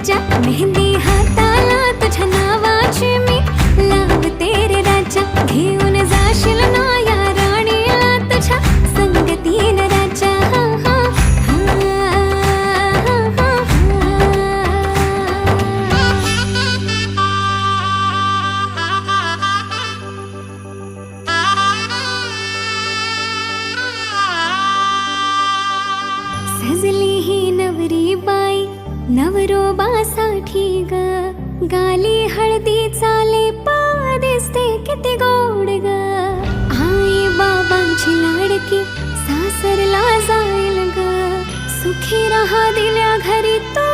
राजा, मेहंदी हाताला तुझ्या नावाची मी लावते रे राजा. घेऊन जाशील ना या राणीला तुझ्या संगतीन राजा. सजली ही नवरी बाई नवरोबासाठी ग, गाली हळदी चाले दिसते किती गोड ग. आई बाबांची लाडकी सासरला जाईल ग, सुखी राहा दिल्या घरी तो